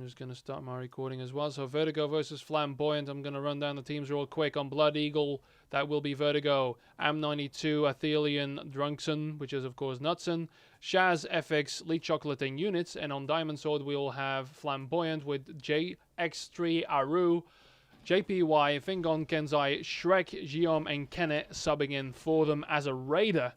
I'm just going to start my recording as well. So Vertigo versus Flamboyant. I'm going to run down the teams real quick. On Blood Eagle, that will be Vertigo. Am92, Athelion, Drunkson, which is of course Nutson. Shaz, FX, Lee Chocolate, and Units. And on Diamond Sword, we will have Flamboyant with JX3, Aru, JPY, Fingon, Kenzai, Shrek, Giom, and Kennet subbing in for them as a Raider,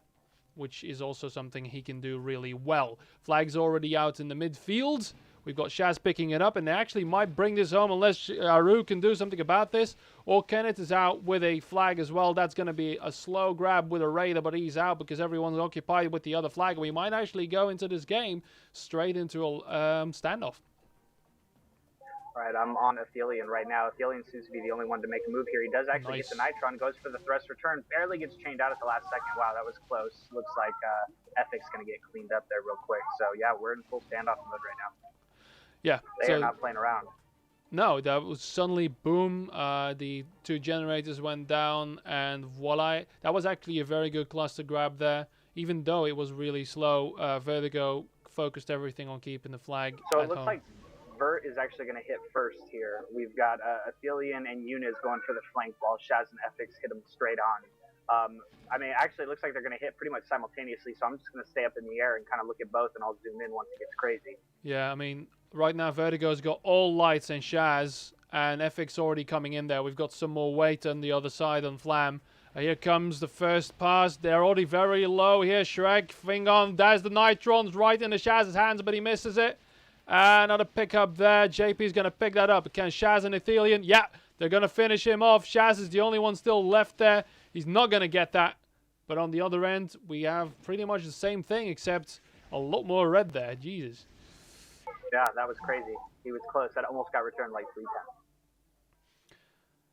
which is also something he can do really well. Flag's already out in the midfield. We've got Shaz picking it up, and they actually might bring this home unless Aru can do something about this. Or Kenneth is out with a flag as well. That's going to be a slow grab with a Raider, but he's out because everyone's occupied with the other flag. We might actually go into this game straight into a standoff. All right, I'm on Athelion right now. Athelion seems to be the only one to make a move here. He does actually get the Nitron, goes for the thrust return, barely gets chained out at the last second. Wow, that was close. Looks like Ethic's going to get cleaned up there real quick. So yeah, we're in full standoff mode right now. Yeah. They are not playing around. No, that was suddenly boom. The two generators went down, and voila. That was actually a very good cluster grab there. Even though it was really slow, Vertigo focused everything on keeping the flag So at it looks home. like Vert is actually going to hit first here. We've got Athelion and Eunice going for the flank while Shaz and Ethix hit them straight on. I mean, actually, it looks like they're going to hit pretty much simultaneously, so I'm just going to stay up in the air and kind of look at both, and I'll zoom in once it gets crazy. Yeah, I mean, right now Vertigo's got all lights and Shaz, and FX already coming in there. We've got some more weight on the other side on Flam. Here comes the first pass. They're already very low here. Shrek, Fingon, there's the Nitrons right in the Shaz's hands, but he misses it. Another pickup there. JP's going to pick that up. Can Shaz and Athelion? Yeah, they're going to finish him off. Shaz is the only one still left there. He's not going to get that. But on the other end, we have pretty much the same thing, except a lot more red there. Jesus. Yeah, that was crazy. He was close. That almost got returned like 3 times.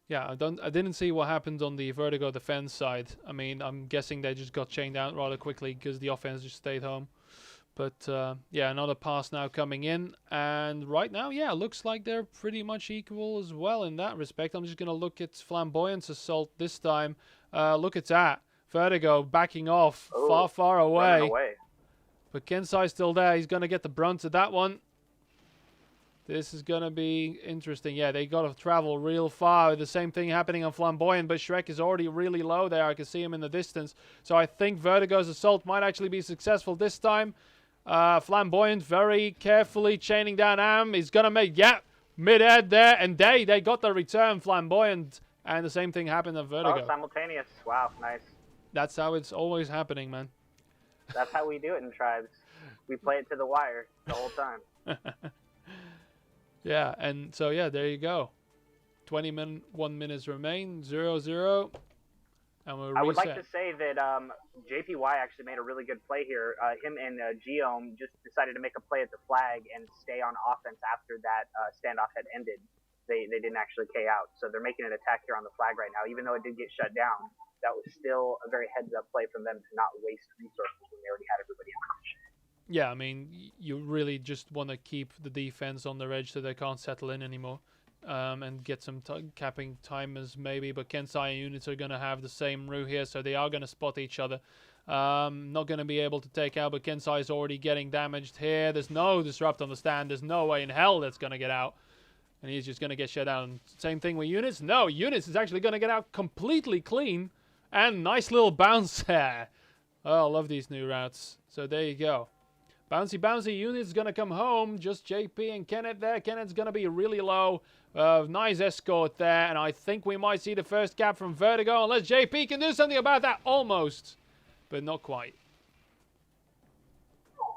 Yeah, I didn't see what happened on the Vertigo defense side. I mean, I'm guessing they just got chained out rather quickly because the offense just stayed home. But, yeah, another pass now coming in. And right now, yeah, looks like they're pretty much equal as well in that respect. I'm just going to look at Flamboyant's assault this time. Look at that. Vertigo backing off far away. But Kensai's still there. He's going to get the brunt of that one. This is going to be interesting. Yeah, they got to travel real far. The same thing happening on Flamboyant, but Shrek is already really low there. I can see him in the distance. So I think Vertigo's assault might actually be successful this time. Flamboyant very carefully chaining down Am. He's going to make, yeah, mid-head there. And they got the return, Flamboyant. And the same thing happened on Vertigo. Oh, simultaneous. Wow, nice. That's how it's always happening, man. That's how we do it in tribes. We play it to the wire the whole time. Yeah, and so, yeah, there you go. 21 minutes remain, 0-0. And we'll reset. I would like to say that JPY actually made a really good play here. Him and Geom just decided to make a play at the flag and stay on offense after that standoff had ended. They didn't actually K out. So they're making an attack here on the flag right now. Even though it did get shut down, that was still a very heads-up play from them to not waste resources when they already had everybody in position. Yeah, I mean, you really just want to keep the defense on their edge so they can't settle in anymore. And get some capping timers maybe, but Kensai and Units are going to have the same route here, so they are going to spot each other. Not going to be able to take out, but Kensai is already getting damaged here. There's no disrupt on the stand. There's no way in hell that's going to get out. And he's just going to get shut down. Same thing with Units. No, Units is actually going to get out completely clean. And nice little bounce there. Oh, I love these new routes. So there you go. Bouncy Unit's going to come home. Just JP and Kenneth there. Kenneth's going to be really low. Nice escort there. And I think we might see the first cap from Vertigo. Unless JP can do something about that. Almost. But not quite.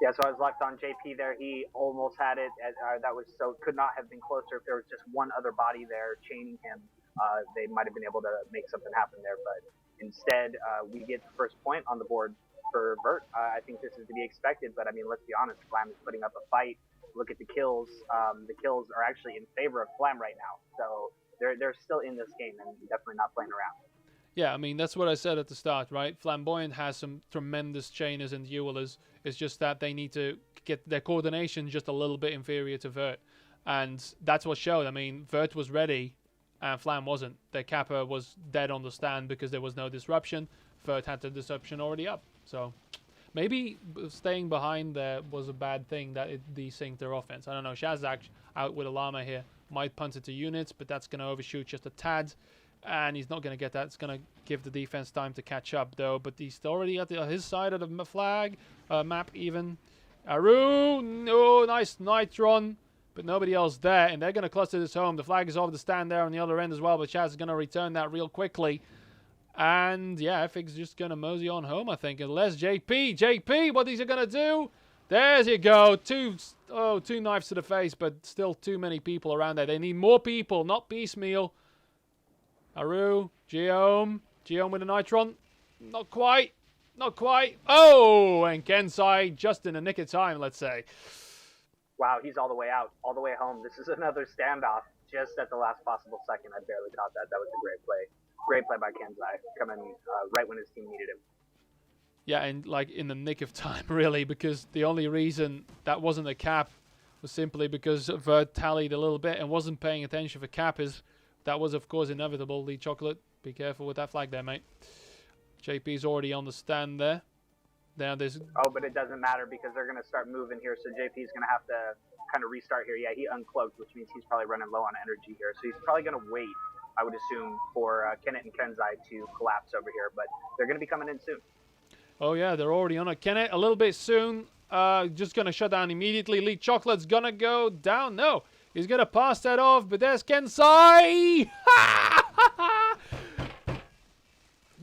Yeah, so I was locked on JP there. He almost had it. That was so could not have been closer. If there was just one other body there chaining him, they might have been able to make something happen there. But instead, we get the first point on the board for Vert. I think this is to be expected, but I mean, let's be honest, Flam is putting up a fight. Look at the kills. The kills are actually in favor of Flam right now, so they're still in this game and definitely not playing around. Yeah, I mean, that's what I said at the start, right? Flamboyant has some tremendous chainers and duelers. It's just that they need to get their coordination just a little bit inferior to Vert. And that's what showed. I mean, Vert was ready and Flam wasn't. Their Kappa was dead on the stand because there was no disruption. Vert had the disruption already up. So maybe staying behind there was a bad thing, that it desynced their offense. I don't know. Shaz out with a llama here. Might punt it to units, but that's going to overshoot just a tad. And he's not going to get that. It's going to give the defense time to catch up, though. But he's already at his side of the flag. Map, even. Aru! No, nice Nitron. But nobody else there. And they're going to cluster this home. The flag is off the stand there on the other end as well. But Chaz is going to return that real quickly. And, yeah, FX just going to mosey on home, I think. Unless JP, what is he going to do? There's you go. Two knives to the face, but still too many people around there. They need more people, not piecemeal. Aru, Geom with a Nitron. Not quite. Oh, and Kensai just in the nick of time, let's say. Wow, he's all the way out, all the way home. This is another standoff just at the last possible second. I barely caught that. That was a great play. Great play by Kensai, coming right when his team needed him. Yeah, and like in the nick of time, really, because the only reason that wasn't a cap was simply because Vert tallied a little bit and wasn't paying attention for cap. That was, of course, inevitable. Lee Chocolate, be careful with that flag there, mate. JP's already on the stand there. Now there's... Oh, but it doesn't matter because they're going to start moving here, so JP's going to have to kind of restart here. Yeah, he uncloaked, which means he's probably running low on energy here. So he's probably going to wait, I would assume, for Kenneth and Kenzai to collapse over here. But they're going to be coming in soon. Oh, yeah, they're already on it. Kenneth, a little bit soon. Just going to shut down immediately. Lee Chocolate's going to go down. No. He's going to pass that off, but there's Kensai!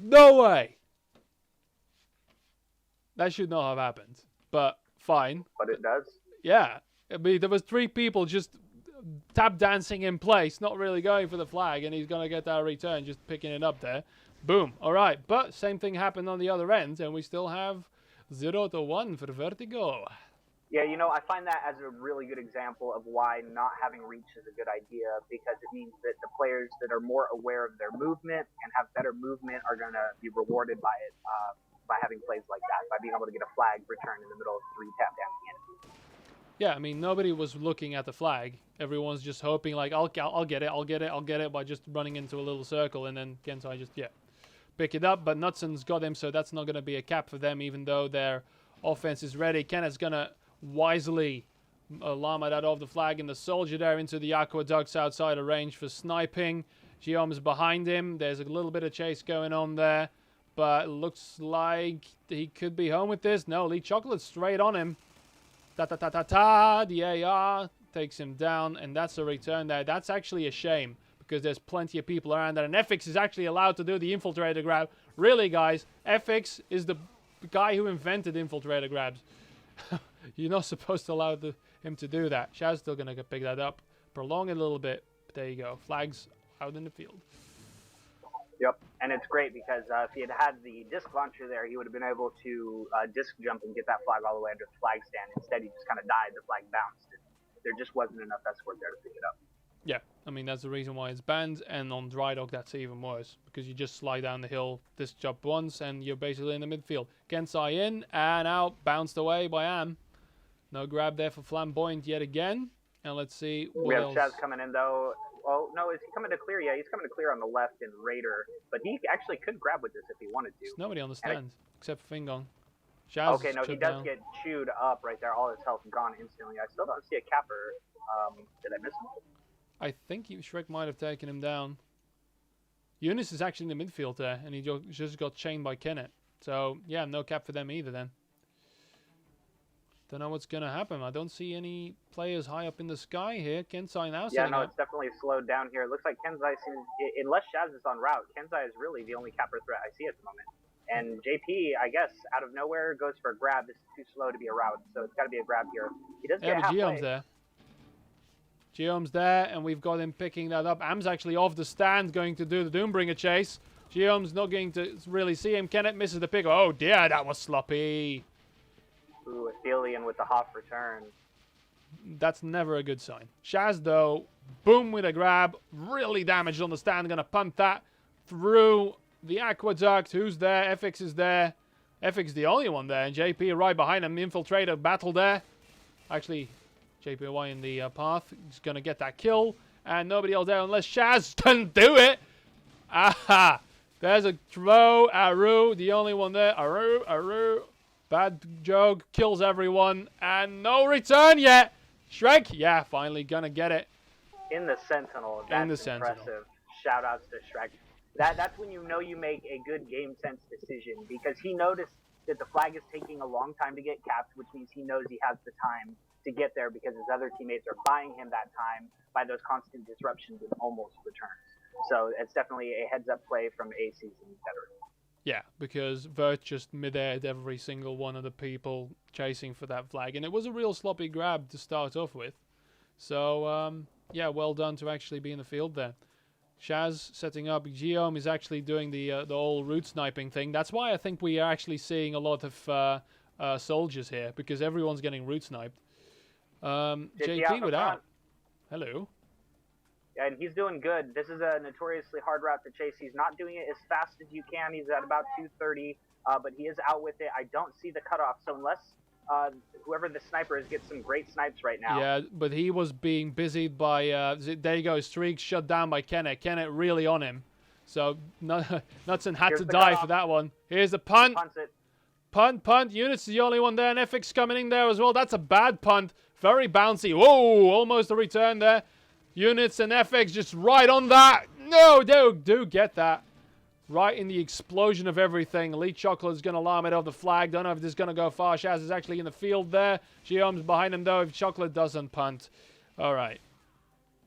No way! That should not have happened, but fine. But it does? Yeah. I mean, there was 3 people just tap dancing in place, not really going for the flag, and he's going to get that return, just picking it up there. Boom. All right, but same thing happened on the other end, and we still have 0-1 for Vertigo. Yeah, you know, I find that as a really good example of why not having reach is a good idea, because it means that the players that are more aware of their movement and have better movement are going to be rewarded by it, by having plays like that, by being able to get a flag return in the middle of 3 tap dancing enemies. Yeah, I mean, nobody was looking at the flag. Everyone's just hoping, like, I'll get it by just running into a little circle, and then Kensai just, pick it up. But Nutson's got him, so that's not going to be a cap for them, even though their offense is ready. Kenneth's going to wisely llama that off the flag, and the soldier there into the aqueducts outside of range for sniping. Geom's behind him. There's a little bit of chase going on there, but looks like he could be home with this. No, Lee Chocolate straight on him. Ta-ta-ta-ta-ta. The AR takes him down, and that's a return there. That's actually a shame, because there's plenty of people around there, and FX is actually allowed to do the infiltrator grab. Really, guys, FX is the guy who invented infiltrator grabs. You're not supposed to allow him to do that. Shaz's still going to pick that up. Prolong it a little bit. But there you go. Flags out in the field. Yep, and it's great because if he had the disc launcher there, he would have been able to disc jump and get that flag all the way under the flag stand. Instead, he just kind of died. The flag bounced. There just wasn't enough escort there to pick it up. Yeah, I mean, that's the reason why it's banned. And on dry dock, that's even worse, because you just slide down the hill, disc jump once, and you're basically in the midfield. Kensai in and out, bounced away by Am. No grab there for Flamboyant yet again. And let's see what else. We have Chaz coming in, though. Oh, no, is he coming to clear? Yeah, he's coming to clear on the left in Raider. But he actually could grab with this if he wanted to. There's nobody on the stand, except for Fingong. Shaz okay, no, he does get chewed up right there. All his health gone instantly. I still don't see a capper. Did I miss him? I think Shrek might have taken him down. Eunice is actually in the midfield there, and he just got chained by Kenneth. So, yeah, no cap for them either then. Don't know what's going to happen. I don't see any players high up in the sky here. Kensai now yeah, no, it's definitely slowed down here. It looks like Kensai seems, unless Shaz is on route, Kensai is really the only capper threat I see at the moment. And JP, I guess, out of nowhere goes for a grab. This is too slow to be a route, so it's got to be a grab here. He does get halfway. Geom's there. Geom's there, and we've got him picking that up. Am's actually off the stand, going to do the Doombringer chase. Geom's not going to really see him. Kenneth misses the pick. Oh dear, that was sloppy. Ooh, Athelian with the Hoff return. That's never a good sign. Shaz, though, boom with a grab. Really damaged on the stand. Going to punt that through the aqueduct. Who's there? FX is there. FX the only one there. And JP right behind him. Infiltrator battle there. Actually, JPY in the path. He's going to get that kill. And nobody else there unless Shaz can do it. Aha. There's a throw. Aru, the only one there. Aru. Bad joke. Kills everyone. And no return yet. Shrek, yeah, finally gonna get it. In the Sentinel. That's impressive. Shout outs to Shrek. That's when you know you make a good game sense decision, because he noticed that the flag is taking a long time to get capped, which means he knows he has the time to get there because his other teammates are buying him that time by those constant disruptions and almost returns. So it's definitely a heads up play from a seasoned veteran. Yeah, because Vert just mid-aired every single one of the people chasing for that flag, and it was a real sloppy grab to start off with. So, yeah, well done to actually be in the field there. Shaz setting up. Guillaume is actually doing the whole root sniping thing. That's why I think we are actually seeing a lot of soldiers here, because everyone's getting root sniped. JP without. Hello. Yeah, and he's doing good. This is a notoriously hard route to chase. He's not doing it as fast as you can. He's at about 230, but he is out with it. I don't see the cutoff, so unless whoever the sniper is gets some great snipes right now. Yeah, but he was being busied by... there you go, Streak shut down by Kenneth. Kenneth really on him. So Knudsen had to die for that one. Here's the punt. Punt. Units is the only one there, and FX coming in there as well. That's a bad punt. Very bouncy. Whoa, almost a return there. Units and FX just right on that. No, do get that. Right in the explosion of everything. Elite Chocolate is going to alarm it off the flag. Don't know if this is going to go far. Shaz is actually in the field there. Guillaume's behind him, though, if Chocolate doesn't punt. All right.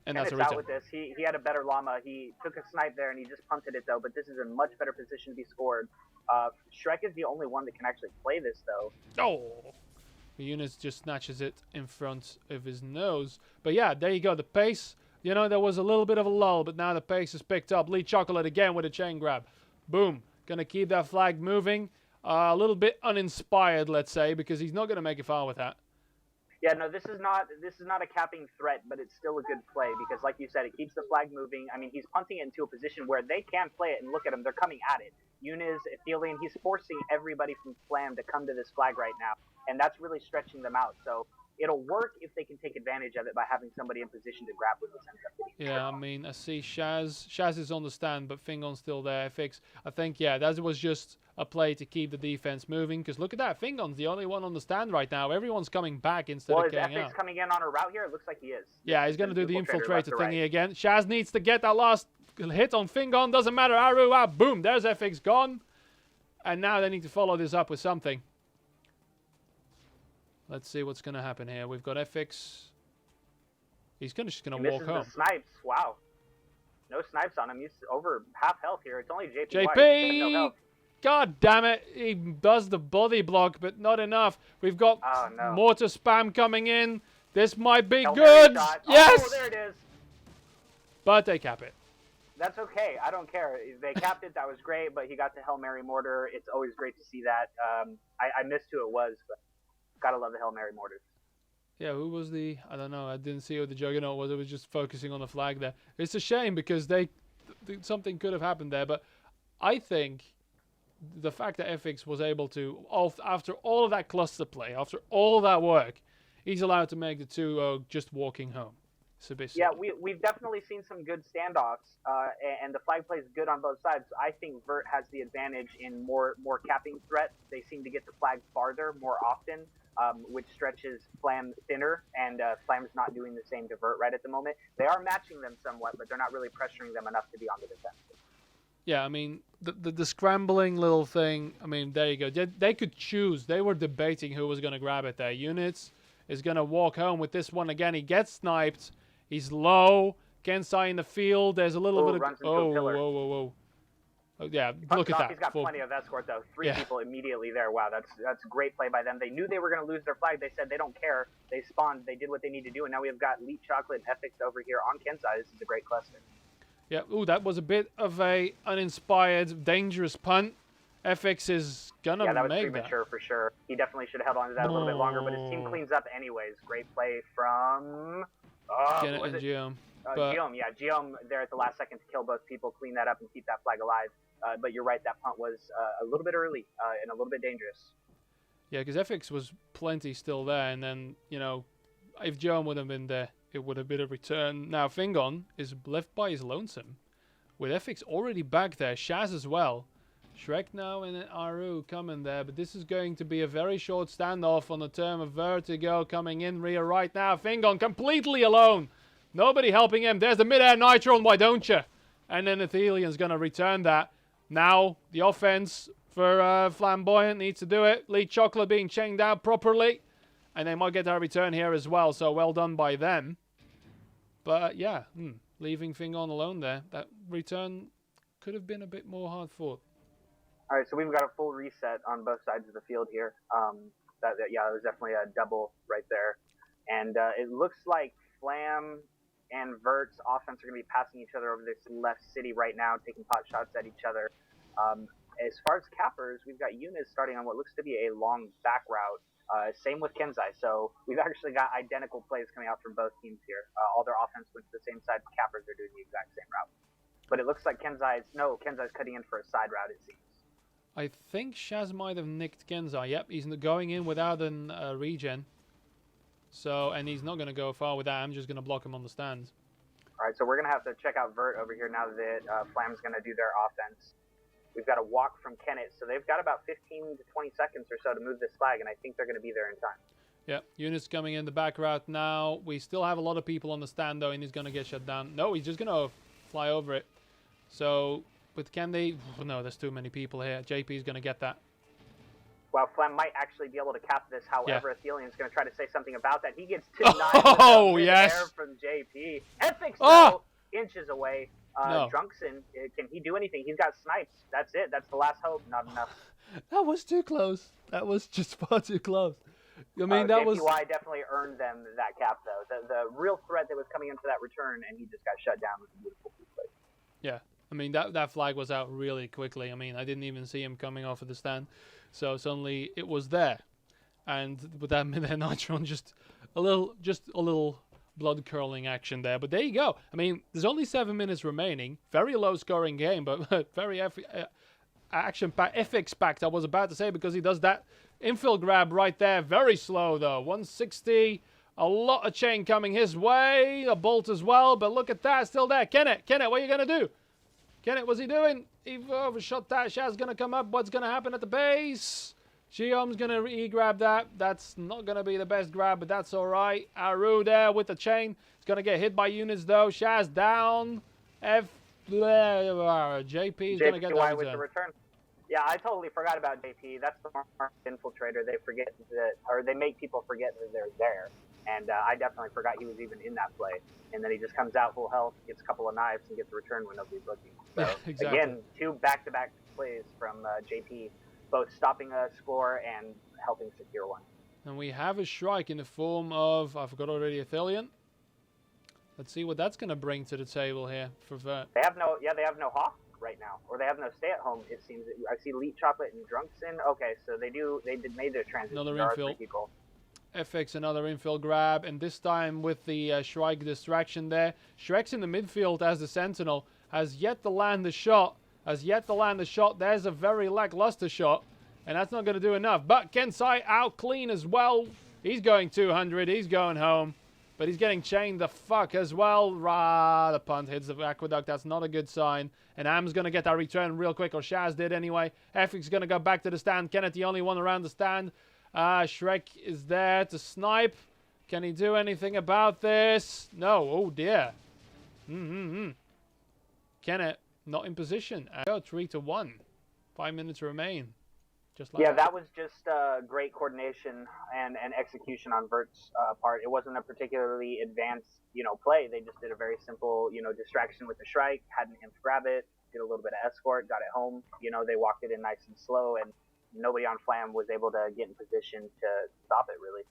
And that's a return. Out with this. He had a better llama. He took a snipe there, and he just punted it, though. But this is a much better position to be scored. Shrek is the only one that can actually play this, though. Oh. The Units just snatches it in front of his nose. But yeah, there you go. The pace, you know, there was a little bit of a lull, but now the pace is picked up. Lee Chocolate again with a chain grab. Boom. Going to keep that flag moving. A little bit uninspired, let's say, because he's not going to make it far with that. Yeah, no, this is not a capping threat, but it's still a good play because, like you said, it keeps the flag moving. I mean, he's punting it into a position where they can play it, and look at him. They're coming at it. Yuniz, Athelian, he's forcing everybody from Flam to come to this flag right now, and that's really stretching them out. So it'll work if they can take advantage of it by having somebody in position to grab with this. Yeah, I mean, I see Shaz. Shaz is on the stand, but Fingon's still there. FX, I think, yeah, that was just a play to keep the defense moving. Because look at that, Fingon's the only one on the stand right now. Everyone's coming back instead of getting out. Is FX coming in on a route here? It looks like he is. Yeah, he's going to do the infiltrator thingy again. Shaz needs to get that last hit on Fingon. Doesn't matter. Aru out. Boom. There's FX gone. And now they need to follow this up with something. Let's see what's going to happen here. We've got FX. He's just going to walk home. The snipes. Wow. No snipes on him. He's over half health here. It's only JP. JP! God damn it. He does the body block, but not enough. We've got mortar spam coming in. This might be good. Yes! Oh, there it is. But they cap it. That's okay. I don't care. They capped it. That was great, but he got the Hail Mary mortar. It's always great to see that. I missed who it was, but gotta love the Hail Mary mortars. Yeah, who was the... I don't know. I didn't see who the Juggernaut was. It was just focusing on the flag there. It's a shame because something could have happened there, but I think the fact that FX was able to, after all of that cluster play, after all of that work, he's allowed to make the 2-0 just walking home. Yeah, we've definitely seen some good standoffs, and the flag play is good on both sides. I think Vert has the advantage in more capping threat. They seem to get the flag farther more often, which stretches Flam thinner, and Flam's not doing the same to Vert right at the moment. They are matching them somewhat, but they're not really pressuring them enough to be on the defensive. Yeah, I mean, the scrambling little thing, I mean, there you go. They could choose. They were debating who was going to grab it there. Units is going to walk home with this one again. He gets sniped. He's low. Kensai in the field. There's a little bit of... whoa. Oh, yeah, look at that. He's got plenty of escort, though. Three people immediately there. Wow, that's great play by them. They knew they were going to lose their flag. They said they don't care. They spawned. They did what they need to do, and now we've got Elite Chocolate and FX over here on Kensai. This is a great cluster. Yeah, ooh, that was a bit of a uninspired, dangerous punt. FX is going to make that. Yeah, that was premature for sure. He definitely should have held on to that a little bit longer, but his team cleans up anyways. Great play from... Kenneth and Guillaume. Guillaume there at the last second to kill both people, clean that up, and keep that flag alive. But you're right, that punt was a little bit early and a little bit dangerous. Yeah, because FX was plenty still there, and then, you know, if Guillaume would have been there, it would have been a return. Now, Fingon is left by his lonesome, with FX already back there, Shaz as well. Shrek now and Aru coming there, but this is going to be a very short standoff on the term of Vertigo coming in rear right now. Fingon completely alone. Nobody helping him. There's the mid-air Nitron, why don't you? And then Athelian's going to return that. Now, the offense for Flamboyant needs to do it. Lead Chocolate being chained out properly. And they might get their return here as well, so well done by them. But yeah, leaving Fingon alone there. That return could have been a bit more hard fought. All right, so we've got a full reset on both sides of the field here. Yeah, it was definitely a double right there. And it looks like Flam and Vert's offense are going to be passing each other over this left city right now, taking pot shots at each other. As far as cappers, we've got Eunice starting on what looks to be a long back route. Same with Kenzai. So we've actually got identical plays coming out from both teams here. All their offense went to the same side. Cappers are doing the exact same route. But it looks like Kenzai's cutting in for a side route, it seems. I think Shaz might have nicked Kenzai. Yep, he's going in without a regen. So, and he's not going to go far with that. I'm just going to block him on the stand. All right, so we're going to have to check out Vert over here now that Flam's going to do their offense. We've got a walk from Kennett, so they've got about 15 to 20 seconds or so to move this flag, and I think they're going to be there in time. Yeah, Eunice coming in the back route now. We still have a lot of people on the stand, though, and he's going to get shut down. No, he's just going to fly over it. So, but can they... No, there's too many people here. JP's going to get that. Well, Flam might actually be able to cap this. However, Athelian's going to try to say something about that. He gets 2 Oh, yes. from JP. Ethics, though, inches away. No. Drunkson, can he do anything? He's got snipes. That's it. That's the last hope. Not enough. That was too close. That was just far too close. I mean, that was... JPY definitely earned them that cap, though. The real threat that was coming in for that return, and he just got shut down with a beautiful play. Yeah. I mean, that flag was out really quickly. I mean, I didn't even see him coming off of the stand. So suddenly it was there. And with that mid-air Nitron, just a little blood curling action there. But there you go. I mean, there's only 7 minutes remaining. Very low scoring game, but very action-packed, FX-packed, I was about to say, because he does that infill grab right there. Very slow, though. 160. A lot of chain coming his way. A bolt as well, but look at that. Still there. Kenneth, what are you going to do? Kenneth, what's he doing? He overshot that. Shaz's going to come up. What's going to happen at the base? Geom's going to e-grab that. That's not going to be the best grab, but that's all right. Aru there with the chain. He's going to get hit by units, though. Shaz down. JP is going to get that with the return. Yeah, I totally forgot about JP. That's the marked infiltrator. They forget that, or they make people forget that they're there. And I definitely forgot he was even in that play. And then he just comes out full health, gets a couple of knives, and gets a return when nobody's looking. So, yeah, exactly. Again, 2 back-to-back plays from JP, both stopping a score and helping secure one. And we have a strike in the form of, I forgot already, Athelian. Let's see what that's going to bring to the table here for Vert. They have no Hawk right now, or they have no stay-at-home. It seems. I see Leet Chocolate and Drunkson. Okay, so they did made their transition. Another infill. FX, another infill grab, and this time with the Shrike distraction there. Shrek's in the midfield as the Sentinel, has yet to land the shot. There's a very lackluster shot, and that's not going to do enough. But Kensai out clean as well. He's going 200. He's going home. But he's getting chained the fuck as well. The punt hits the aqueduct. That's not a good sign. And Am's going to get that return real quick, or Shaz did anyway. FX going to go back to the stand. Kenneth, the only one around the stand. Shrek is there to snipe. Can he do anything about this? No. Oh, dear. Kenneth, not in position. Go 3-1. 5 minutes remain. Just like that was just great coordination and execution on Vert's part. It wasn't a particularly advanced, play. They just did a very simple, distraction with the Shrike, had an imp grab it, did a little bit of escort, got it home. They walked it in nice and slow, and nobody on Flam was able to get in position to stop it, really.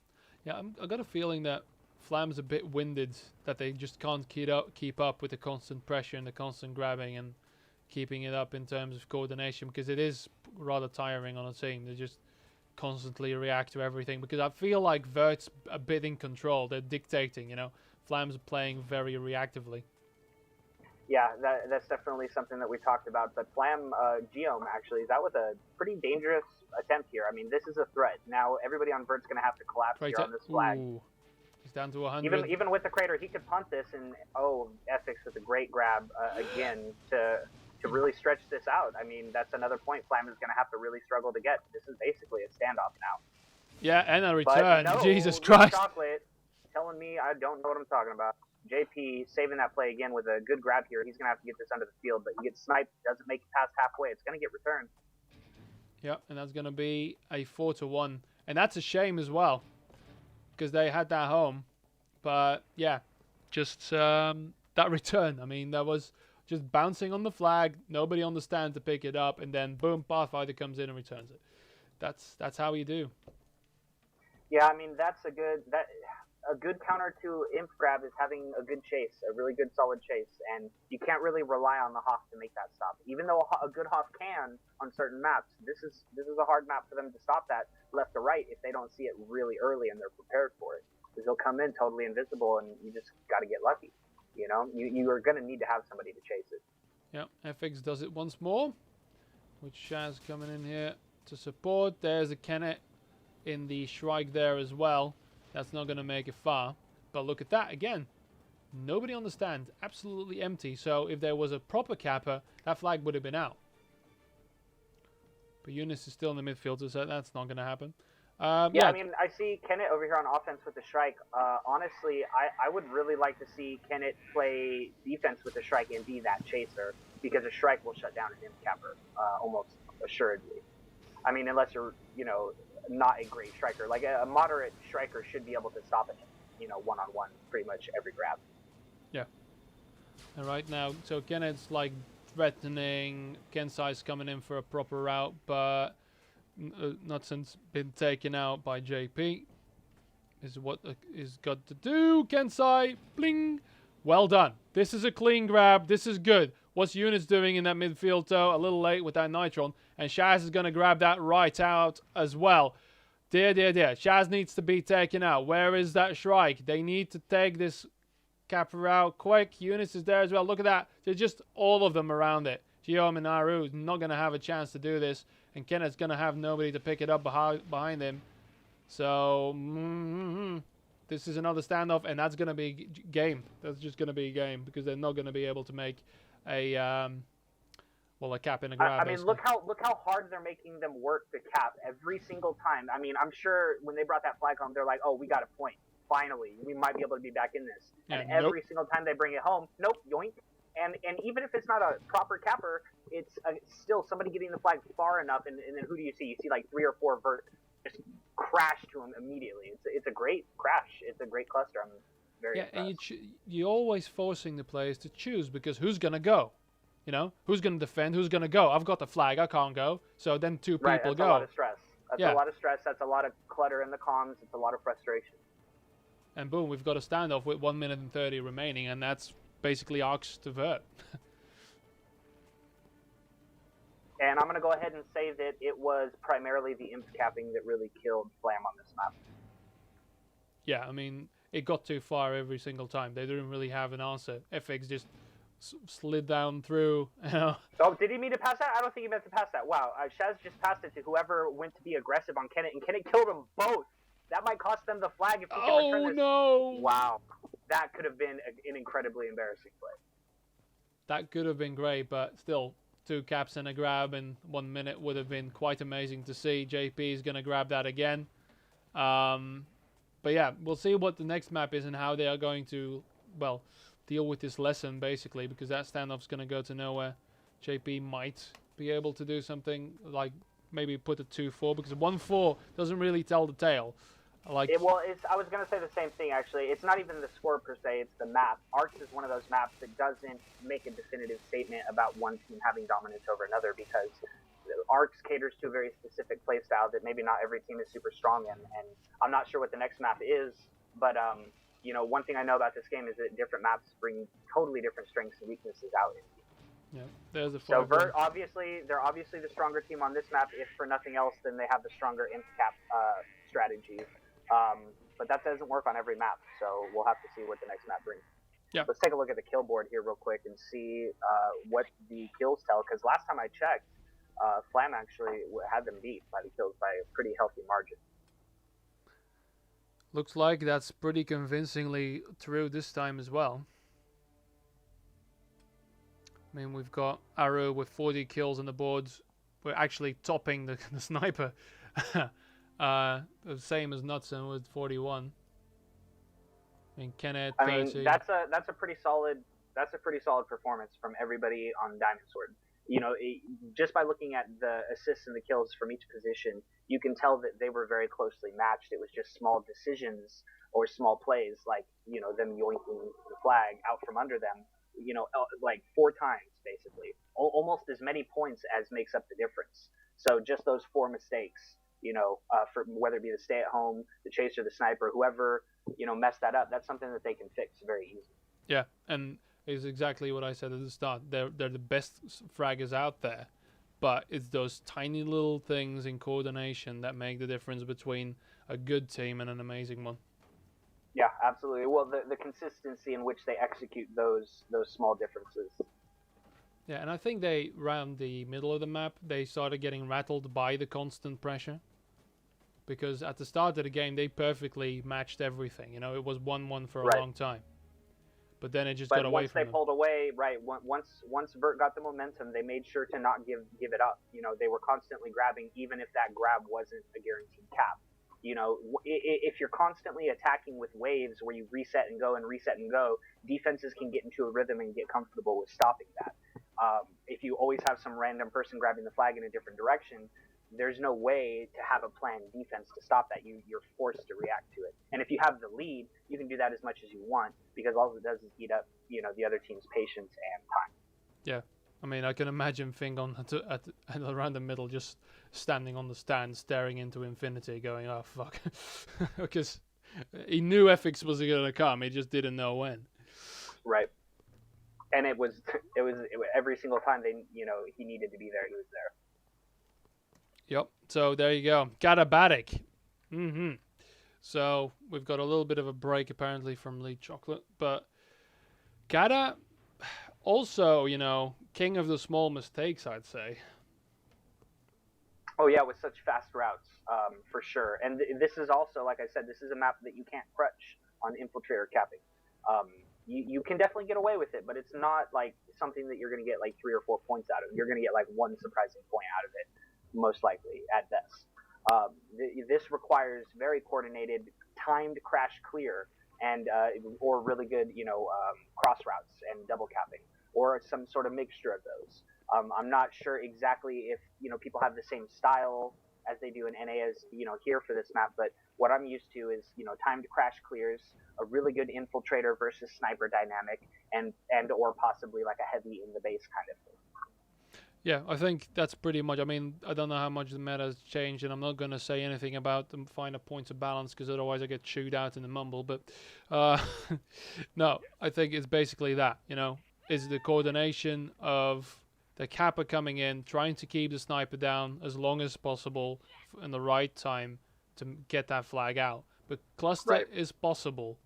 Yeah, I got a feeling that Flam's a bit winded, that they just can't keep up with the constant pressure and the constant grabbing and keeping it up in terms of coordination, because it is rather tiring on a team. They just constantly react to everything, because I feel like Vert's a bit in control. They're dictating, Flam's playing very reactively. Yeah, that's definitely something that we talked about. But Flam, Geom, actually, is out with a pretty dangerous attempt here. I mean, this is a threat. Now, everybody on Vert's going to have to collapse here on this flag. Ooh. He's down to 100. Even with the crater, he could punt this, and, Ethics with a great grab again to to really stretch this out. I mean, that's another point Flam is going to have to really struggle to get. This is basically a standoff now. Yeah, and a return. But no, Jesus Christ. Chocolate telling me I don't know what I'm talking about. JP saving that play again with a good grab here. He's going to have to get this under the field, but he gets sniped, doesn't make it past halfway. It's going to get returned. Yep, and that's going to be a 4-1. And that's a shame as well, because they had that home. But, yeah, just that return. I mean, that was just bouncing on the flag, nobody on the stand to pick it up, and then, boom, Pathfinder comes in and returns it. That's how you do. Yeah, I mean, that's a good counter to Imp Grab is having a good chase, a really good solid chase, and you can't really rely on the Hoff to make that stop. Even though a good Hoff can on certain maps, this is a hard map for them to stop that left to right if they don't see it really early and they're prepared for it. Because they'll come in totally invisible, and you just got to get lucky. You know, you are going to need to have somebody to chase it. Yep, FX does it once more, with Shaz coming in here to support. There's a Kenneth in the Shrike there as well. That's not going to make it far. But look at that again. Nobody on the stand. Absolutely empty. So if there was a proper capper, that flag would have been out. But Eunice is still in the midfield, so that's not going to happen. Yeah, I mean, I see Kenneth over here on offense with the Shrike. Honestly, I would really like to see Kenneth play defense with the Shrike and be that chaser, because a Shrike will shut down an Imp capper, almost assuredly. I mean, unless you're, not a great striker. Like a moderate striker should be able to stop it, one-on-one pretty much every grab. Yeah. And right now, so Kenneth's like threatening. Kensai's coming in for a proper route, but not since been taken out by JP. Is what is got to do. Kensai, bling. Well done. This is a clean grab. This is good. What's Eunice doing in that midfield, though? A little late with that Nitron. And Shaz is going to grab that right out as well. Dear. Shaz needs to be taken out. Where is that Shrike? They need to take this capper out quick. Eunice is there as well. Look at that. There's just all of them around it. Gio Minaru is not going to have a chance to do this. And Kenneth's going to have nobody to pick it up behind him. So, this is another standoff, and that's going to be game. That's just going to be a game, because they're not going to be able to make a cap and a grab. I mean, look how hard they're making them work the cap every single time. I mean, I'm sure when they brought that flag home, they're like, oh, we got a point. Finally, we might be able to be back in this. Yeah, and every single time they bring it home, nope, yoink. And even if it's not a proper capper, it's still somebody getting the flag far enough, and then who do you see? You see like 3 or 4 Vert just crash to him immediately. It's a great crash. It's a great cluster. I'm very impressed. And you're always forcing the players to choose, because who's going to go? Who's going to defend? Who's going to go? I've got the flag. I can't go. So then 2 people that's go. A lot of stress. That's a lot of stress. That's a lot of clutter in the comms. It's a lot of frustration. And boom, we've got a standoff with 1 minute and 30 remaining, and that's basically arcs to Vert. And I'm going to go ahead and say that it was primarily the imp capping that really killed Flam on this map. Yeah, I mean, it got too far every single time. They didn't really have an answer. FX just slid down through. Oh, did he mean to pass that? I don't think he meant to pass that. Wow, Shaz just passed it to whoever went to be aggressive on Kenneth, and Kenneth killed them both. That might cost them the flag if he can return this. No! Wow, that could have been an incredibly embarrassing play. That could have been great, but still, 2 caps and a grab in 1 minute would have been quite amazing to see. JP is going to grab that again. But yeah, we'll see what the next map is and how they are going to, well, deal with this lesson, basically, because that standoff's going to go to nowhere. JP might be able to do something like maybe put a 2-4, because 1-4 doesn't really tell the tale. I was going to say the same thing, actually. It's not even the score per se, it's the map. Arcs is one of those maps that doesn't make a definitive statement about one team having dominance over another, because Arcs caters to a very specific playstyle that maybe not every team is super strong in. And I'm not sure what the next map is, but one thing I know about this game is that different maps bring totally different strengths and weaknesses out in teams. Yeah, there's a so Vert, they're obviously the stronger team on this map. If for nothing else, then they have the stronger imp cap strategy. But that doesn't work on every map, so we'll have to see what the next map brings. Yeah. Let's take a look at the kill board here real quick and see what the kills tell, because last time I checked, Flam actually had them beat by the kills by a pretty healthy margin. Looks like that's pretty convincingly true this time as well. I mean, we've got Arrow with 40 kills on the boards. We're actually topping the sniper. The same as Knudsen with 41. I mean, Kenneth 30. I mean, that's a pretty solid performance from everybody on Diamond Sword. You know, just by looking at the assists and the kills from each position, you can tell that they were very closely matched. It was just small decisions or small plays, like, you know, them yoinking the flag out from under them, you know, like 4 times basically, almost as many points as makes up the difference. So just those 4 mistakes, you know, for whether it be the stay at home, the chaser, the sniper, whoever, you know, messed that up, that's something that they can fix very easily. Yeah, and it's exactly what I said at the start. They're the best fraggers out there, but it's those tiny little things in coordination that make the difference between a good team and an amazing one. Yeah, absolutely. Well, the consistency in which they execute those small differences. Yeah, and I think they, around the middle of the map, they started getting rattled by the constant pressure. Because at the start of the game, they perfectly matched everything. You know, it was 1-1 for a long time. But then it just got away from them. But once they pulled away, right, once Vert got the momentum, they made sure to not give it up. You know, they were constantly grabbing, even if that grab wasn't a guaranteed cap. You know, if you're constantly attacking with waves where you reset and go, defenses can get into a rhythm and get comfortable with stopping that. If you always have some random person grabbing the flag in a different direction, there's no way to have a planned defense to stop that. You're forced to react to it. And if you have the lead, you can do that as much as you want, because all it does is eat up, you know, the other team's patience and time. Yeah. I mean, I can imagine Fingon at around the middle, just standing on the stand, staring into infinity, going, "Oh fuck," because he knew FX was going to come. He just didn't know when. Right. And it was every single time he needed to be there, he was there. Yep. So there you go. Katabatic. So we've got a little bit of a break apparently from Lead Chocolate, but Kata also, you know, king of the small mistakes, I'd say. Oh yeah, with such fast routes, for sure. And this is also, like I said, this is a map that you can't crutch on infiltrator capping. You can definitely get away with it, but it's not like something that you're going to get like 3 or 4 points out of. You're going to get like 1 surprising point out of it, most likely at best. This requires very coordinated, timed crash clear, and or really good, cross routes and double capping, or some sort of mixture of those. I'm not sure exactly if people have the same style as they do in NA as here for this map, but what I'm used to is timed crash clears, a really good infiltrator versus sniper dynamic, and or possibly like a heavy in the base kind of thing. Yeah, I think that's pretty much. I mean, I don't know how much the meta has changed, and I'm not going to say anything about them finer points of balance because otherwise I get chewed out in the mumble. But no, I think it's basically that. Is the coordination of the Kappa coming in, trying to keep the sniper down as long as possible in the right time to get that flag out. But cluster is possible,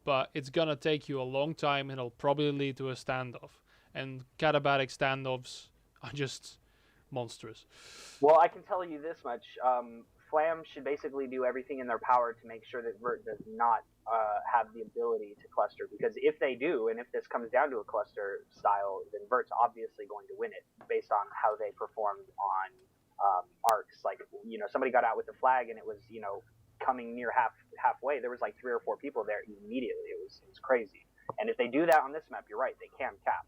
but it's going to take you a long time, and it'll probably lead to a standoff. And katabatic standoffs are just monstrous. Well, I can tell you this much. Flam should basically do everything in their power to make sure that Vert does not have the ability to cluster, because if they do, and if this comes down to a cluster style, then Vert's obviously going to win it based on how they performed on arcs. Like, somebody got out with the flag and it was, coming near halfway. There was like 3 or 4 people there immediately. It was crazy. And if they do that on this map, you're right, they can cap.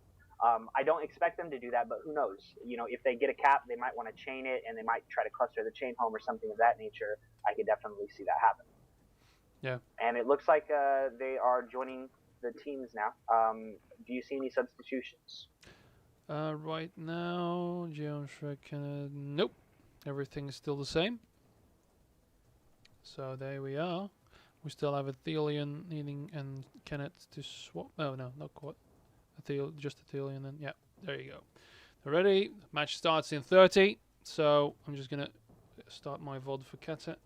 I don't expect them to do that, but who knows? If they get a cap, they might want to chain it, and they might try to cluster the chain home or something of that nature. I could definitely see that happen. Yeah. And it looks like they are joining the teams now. Do you see any substitutions? Right now, Geon Shrek, nope. Everything's still the same. So there we are. We still have Athelion needing and Kenneth to swap. Oh, no, not quite. Just Athelion, and yeah, there you go. They're ready. Match starts in 30. So I'm just gonna start my VOD for Kata.